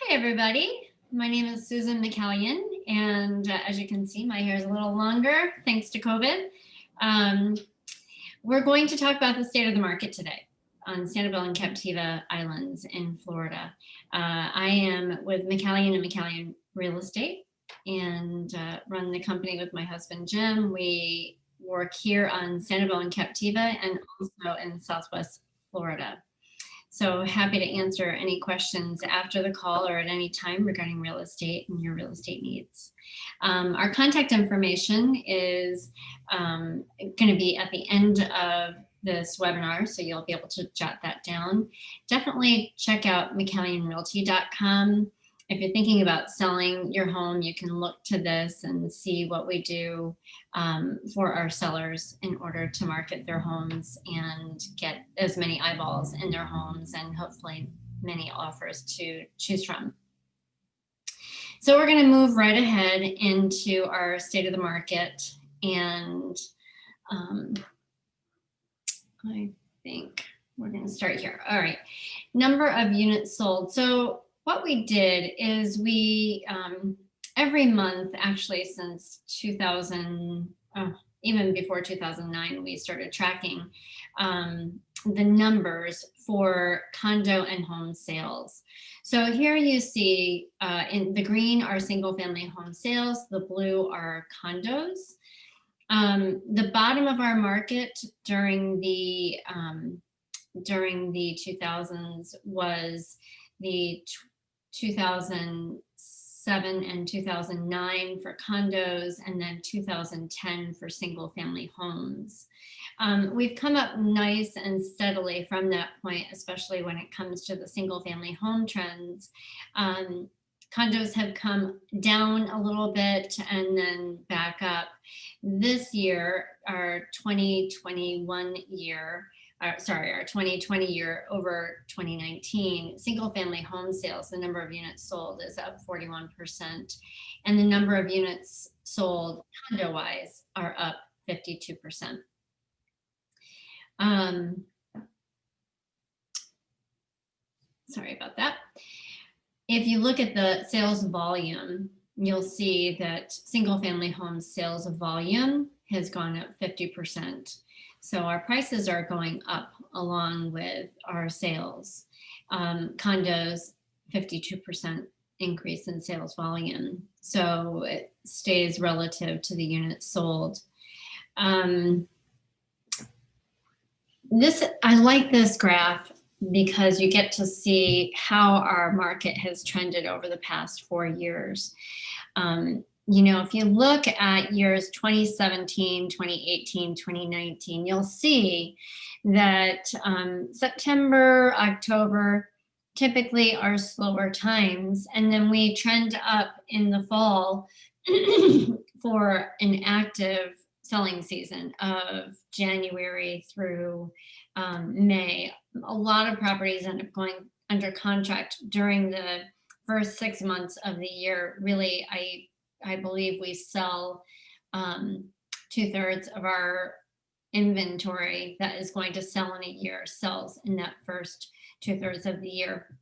Hi, everybody. My name is Susan McCallion, and as you can see, my hair is a little longer thanks to COVID. Um, we're going to talk about the state of the market today on Sanibel and Captiva Islands in Florida. I am with McCallion and McCallion Real Estate and run the company with my husband, Jim. We work here on Sanibel and Captiva and also in Southwest Florida. So happy to answer any questions after the call or at any time regarding real estate and your real estate needs. Our contact information is going to be at the end of this webinar, so you'll be able to jot that down. Definitely check out McCallionRealty.com. If you're thinking about selling your home, you can look to this and see what we do for our sellers in order to market their homes and get as many eyeballs in their homes and hopefully many offers to choose from. So we're going to move right ahead into our state of the market, and I think we're going to start here. All right, number of units sold. So what we did is we, every month, actually since 2000, even before 2009, we started tracking the numbers for condo and home sales. So here you see in the green are single family home sales, the blue are condos. The bottom of our market during the 2000s was the 2007 and 2009 for condos, and then 2010 for single family homes. We've come up nice and steadily from that point, especially when it comes to the single family home trends. Condos have come down a little bit and then back up. This year, our 2021 year, our 2020 year over 2019, single family home sales, the number of units sold is up 41%. And the number of units sold condo wise are up 52%. Sorry about that. If you look at the sales volume, you'll see that single family home sales volume has gone up 50%. So our prices are going up along with our sales. Condos, 52% increase in sales volume. So it stays relative to the units sold. I like this graph because you get to see how our market has trended over the past 4 years. You know, if you look at years 2017, 2018, 2019, you'll see that September, October typically are slower times, and then we trend up in the fall for an active selling season of January through May. A lot of properties end up going under contract during the first 6 months of the year. Really, I believe we sell 2/3 of our inventory that is going to sell in a year sells in that first 2/3 of the year.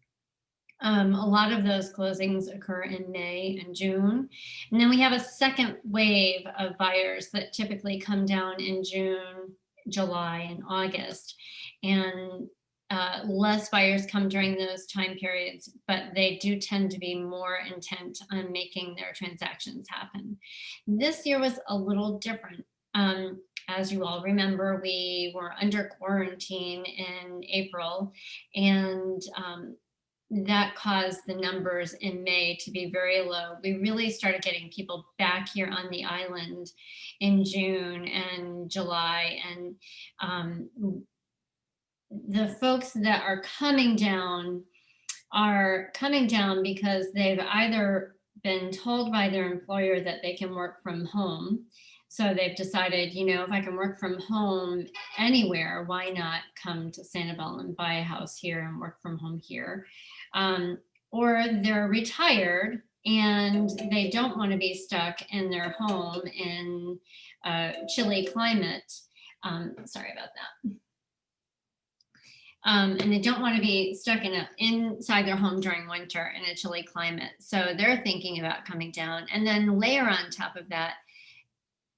A lot of those closings occur in May and June. And then we have a second wave of buyers that typically come down in June, July, and August. And less buyers come during those time periods, but they do tend to be more intent on making their transactions happen. This year was a little different. As you all remember, we were under quarantine in April, and that caused the numbers in May to be very low. We really started getting people back here on the island in June and July, and the folks that are coming down because they've either been told by their employer that they can work from home. So they've decided, you know, if I can work from home anywhere, why not come to Sanibel and buy a house here and work from home here? Or they're retired and they don't want to be stuck in their home in a chilly climate. Sorry about that. And they don't want to be stuck inside their home during winter in a chilly climate. So they're thinking about coming down. And then layer on top of that,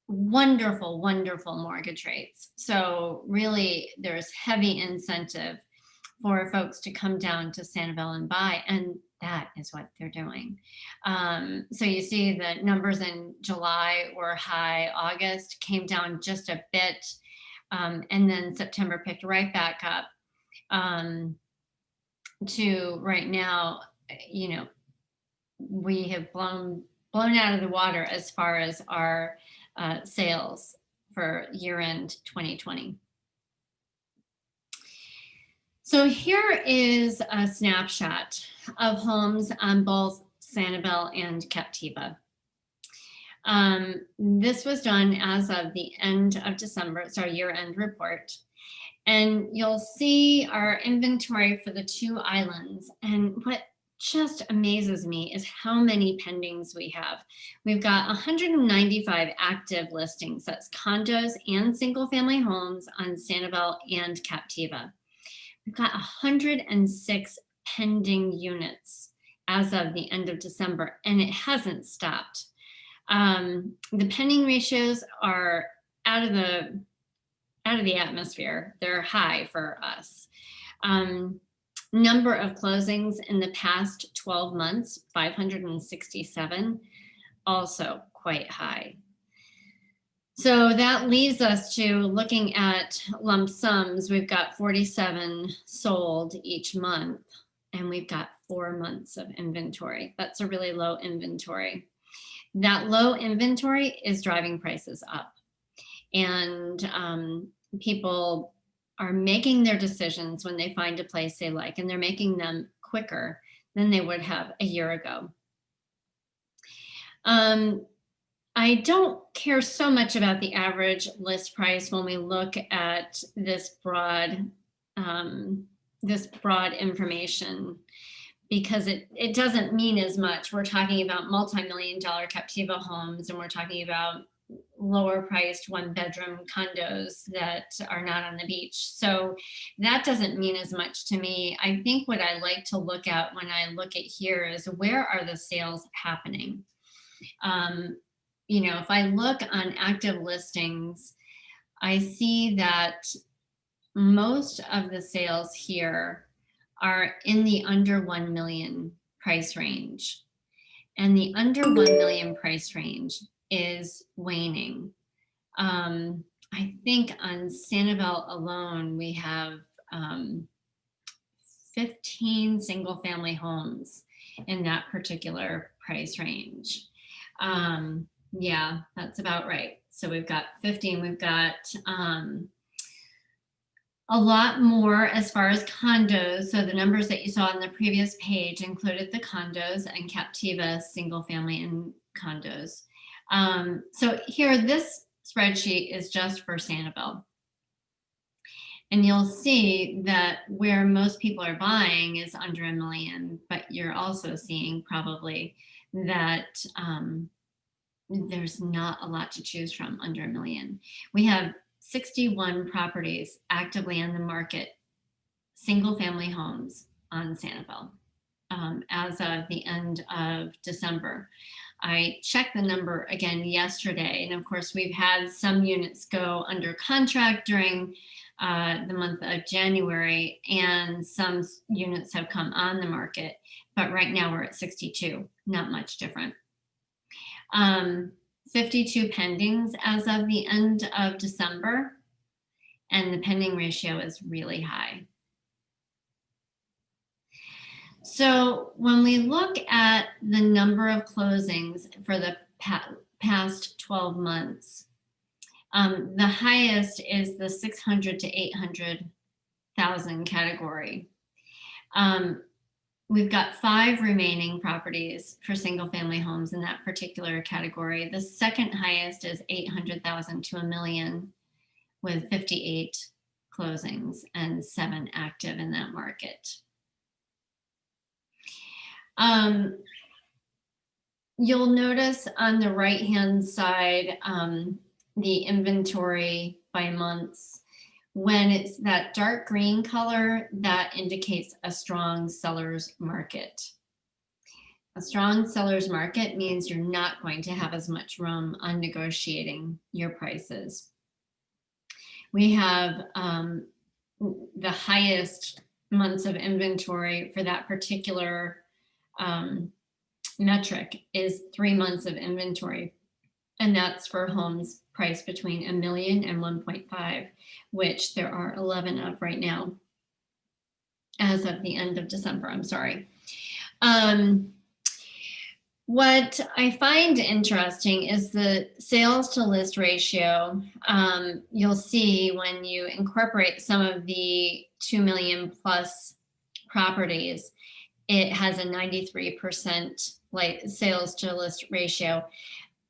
wonderful, wonderful mortgage rates. So really there's heavy incentive for folks to come down to Sanibel and buy, and that is what they're doing. So you see the numbers in July were high, August came down just a bit, and then September picked right back up to right now. You know, we have blown out of the water as far as our sales for year end 2020. So here is a snapshot of homes on both Sanibel and Captiva. This was done as of the end of December. It's our year-end report. And you'll see our inventory for the 2 islands. And what just amazes me is how many pendings we have. We've got 195 active listings. That's condos and single-family homes on Sanibel and Captiva. We've got 106 pending units as of the end of December, and it hasn't stopped. The pending ratios are out of the atmosphere. They're high for us. Number of closings in the past 12 months, 567, also quite high. So that leaves us to looking at lump sums. We've got 47 sold each month, and we've got 4 months of inventory. That's a really low inventory. That low inventory is driving prices up, and people are making their decisions when they find a place they like, and they're making them quicker than they would have a year ago. I don't care so much about the average list price when we look at this broad information, because it doesn't mean as much. We're talking about multi-million-dollar Captiva homes, and we're talking about lower priced 1-bedroom condos that are not on the beach. So that doesn't mean as much to me. I think what I like to look at when I look at here is, where are the sales happening? You know, if I look on active listings, I see that most of the sales here are in the under 1 million price range. And the under 1 million price range is waning. I think on Sanibel alone, we have 15 single family homes in that particular price range. Yeah, that's about right. So we've got 15, we've got a lot more as far as condos. So the numbers that you saw on the previous page included the condos, and Captiva single family and condos. So here, this spreadsheet is just for Sanibel. And you'll see that where most people are buying is under 1 million, but you're also seeing probably that there's not a lot to choose from under 1 million. We have 61 properties actively on the market, single family homes on Sanibel as of the end of December. I checked the number again yesterday, and of course we've had some units go under contract during the month of January, and some units have come on the market, but right now we're at 62, not much different. 52 pendings as of the end of December, and the pending ratio is really high. So when we look at the number of closings for the past 12 months, the highest is the 600 to 800,000 category. We've got 5 remaining properties for single family homes in that particular category. The second highest is 800,000 to 1 million, with 58 closings and 7 active in that market. You'll notice on the right-hand side, the inventory by months. When it's that dark green color, that indicates a strong seller's market. A strong seller's market means you're not going to have as much room on negotiating your prices. We have the highest months of inventory for that particular metric is 3 months of inventory. And that's for homes priced between $1 million and 1.5, which there are 11 of right now, as of the end of December. I'm sorry. What I find interesting is the sales to list ratio. You'll see when you incorporate some of the 2 million plus properties, it has a 93% sales to list ratio.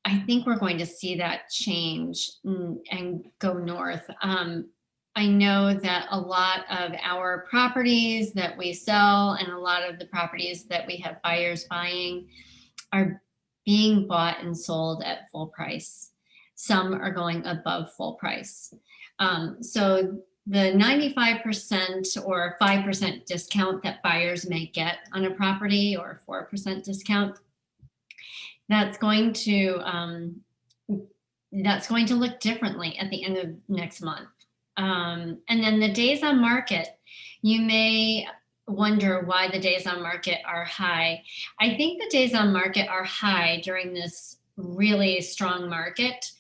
I think we're going to see that change and go north. I know that a lot of our properties that we sell and a lot of the properties that we have buyers buying are being bought and sold at full price. Some are going above full price. So the 95% or 5% discount that buyers may get on a property, or 4% discount, that's going to look differently at the end of next month. And then the days on market, you may wonder why the days on market are high. I think the days on market are high during this really strong market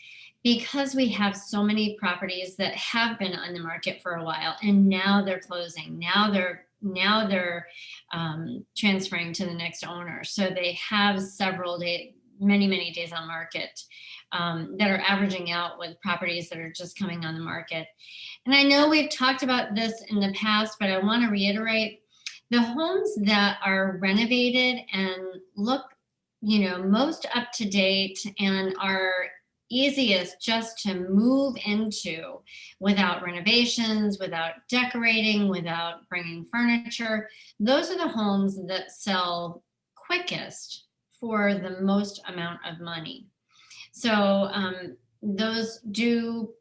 because we have so many properties that have been on the market for a while and now they're closing. Now they're transferring to the next owner. So they have several days, many days on market that are averaging out with properties that are just coming on the market. And I know we've talked about this in the past, but I want to reiterate, the homes that are renovated and look, most up to date and are easiest just to move into without renovations, without decorating, without bringing furniture, those are the homes that sell quickest for the most amount of money. So those do,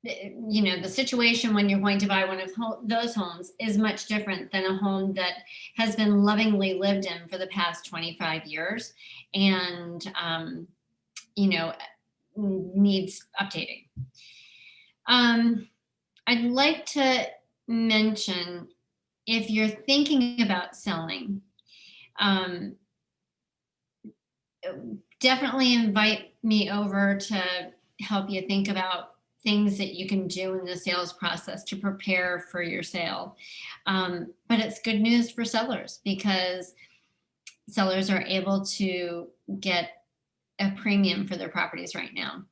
the situation when you're going to buy one of those homes is much different than a home that has been lovingly lived in for the past 25 years and, needs updating. I'd like to mention, if you're thinking about selling, definitely invite me over to help you think about things that you can do in the sales process to prepare for your sale. But it's good news for sellers because sellers are able to get a premium for their properties right now.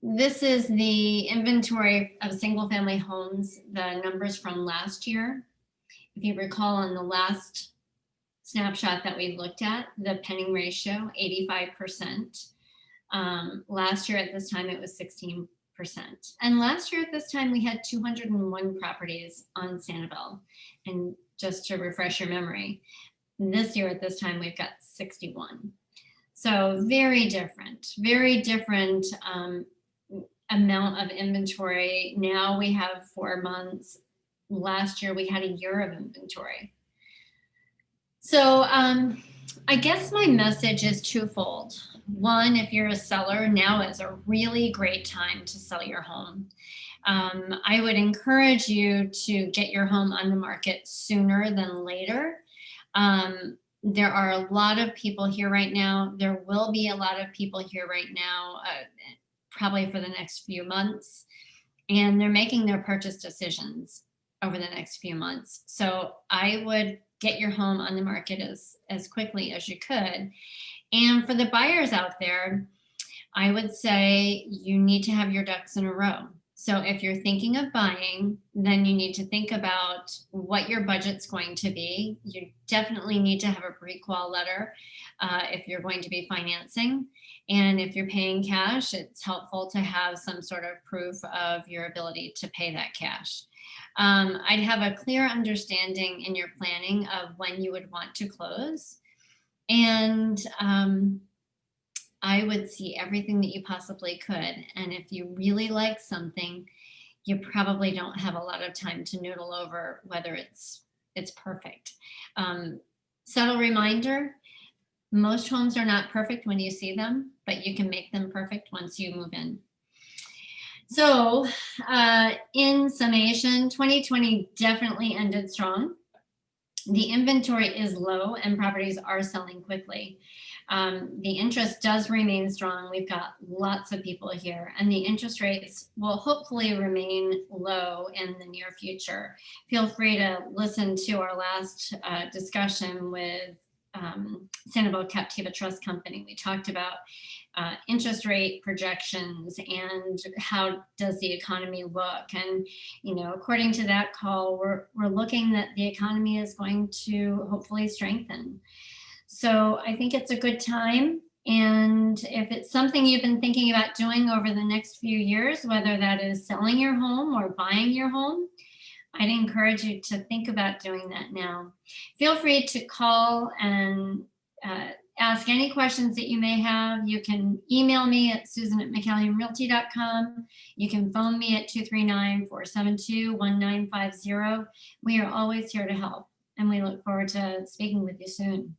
This is the inventory of single family homes, the numbers from last year. If you recall, on the last snapshot that we looked at, the pending ratio, 85%. Last year at this time, it was 16%. And last year at this time, we had 201 properties on Sanibel. And just to refresh your memory, this year at this time, we've got 61. So very different amount of inventory. Now we have 4 months. Last year, we had a year of inventory. So I guess my message is twofold. One, if you're a seller, now is a really great time to sell your home. I would encourage you to get your home on the market sooner than later. There are a lot of people here right now. There will be a lot of people here right now, probably for the next few months, and they're making their purchase decisions over the next few months. So I would get your home on the market as quickly as you could. And for the buyers out there, I would say you need to have your ducks in a row. So if you're thinking of buying, then you need to think about what your budget's going to be. You definitely need to have a pre-qual letter if you're going to be financing. And if you're paying cash, it's helpful to have some sort of proof of your ability to pay that cash. I'd have a clear understanding in your planning of when you would want to close. And I would see everything that you possibly could. And if you really like something, you probably don't have a lot of time to noodle over whether it's perfect. Um, Subtle reminder, most homes are not perfect when you see them, but you can make them perfect once you move in. So, in summation, 2020 definitely ended strong. The inventory is low and properties are selling quickly. The interest does remain strong. We've got lots of people here, and the interest rates will hopefully remain low in the near future. Feel free to listen to our last discussion with Sanibel Captiva Trust Company. We talked about interest rate projections and how does the economy look. And, according to that call, we're looking that the economy is going to hopefully strengthen. So I think it's a good time. And if it's something you've been thinking about doing over the next few years, whether that is selling your home or buying your home, I'd encourage you to think about doing that now. Feel free to call and ask any questions that you may have. You can email me at susan@mccallionrealty.com. You can phone me at 239-472-1950. We are always here to help, and we look forward to speaking with you soon.